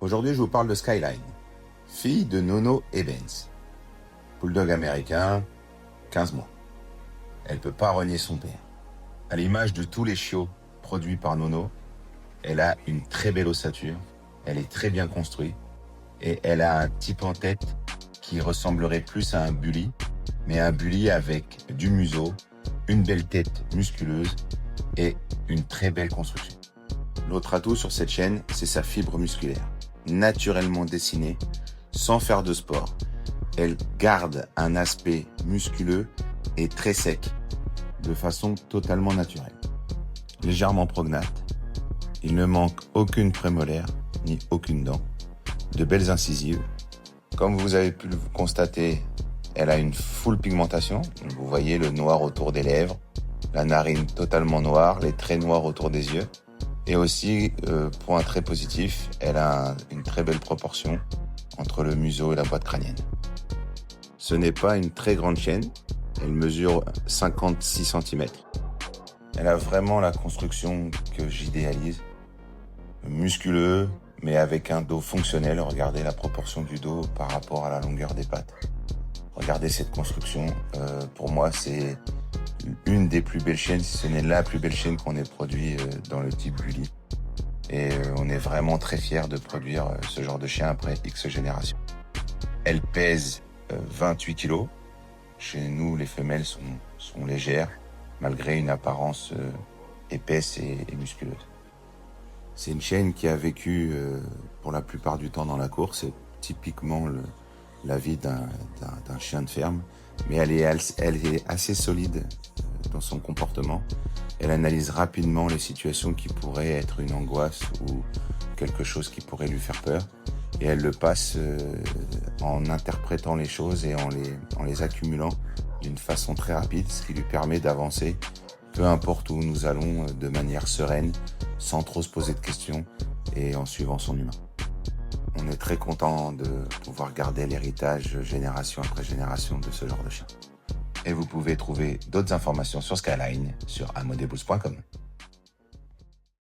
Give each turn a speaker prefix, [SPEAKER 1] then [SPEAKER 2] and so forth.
[SPEAKER 1] Aujourd'hui, je vous parle de Skyline, fille de Nono et Benz. Bulldog américain, 15 mois. Elle peut pas renier son père. À l'image de tous les chiots produits par Nono, elle a une très belle ossature, elle est très bien construite et elle a un type en tête qui ressemblerait plus à un bully, mais un bully avec du museau, une belle tête musculeuse et une très belle construction. L'autre atout sur cette chienne, c'est sa fibre musculaire, naturellement dessinée, sans faire de sport. Elle garde un aspect musculeux et très sec, de façon totalement naturelle. Légèrement prognate, il ne manque aucune prémolaire, ni aucune dent, de belles incisives. Comme vous avez pu le constater, elle a une full pigmentation. Vous voyez le noir autour des lèvres, la narine totalement noire, les traits noirs autour des yeux. Et aussi, point très positif, elle a une très belle proportion entre le museau et la boîte crânienne. Ce n'est pas une très grande chienne, elle mesure 56 cm. Elle a vraiment la construction que j'idéalise. Musculeux, mais avec un dos fonctionnel. Regardez la proportion du dos par rapport à la longueur des pattes. Regardez cette construction. Pour moi, c'est une des plus belles chiennes, si ce n'est la plus belle chienne qu'on ait produit dans le type bully. Et on est vraiment très fiers de produire ce genre de chien après X générations. Elle pèse 28 kg. Chez nous, les femelles sont légères, malgré une apparence épaisse et musculeuse. C'est une chienne qui a vécu pour la plupart du temps dans la course. C'est typiquement la vie d'un chien de ferme. Mais elle est assez solide dans son comportement. Elle analyse rapidement les situations qui pourraient être une angoisse ou quelque chose qui pourrait lui faire peur. Et elle le passe en interprétant les choses et en les accumulant d'une façon très rapide, ce qui lui permet d'avancer, peu importe où nous allons, de manière sereine, sans trop se poser de questions et en suivant son humain. On est très content de pouvoir garder l'héritage génération après génération de ce genre de chien. Et vous pouvez trouver d'autres informations sur Skyline sur amodeboost.com.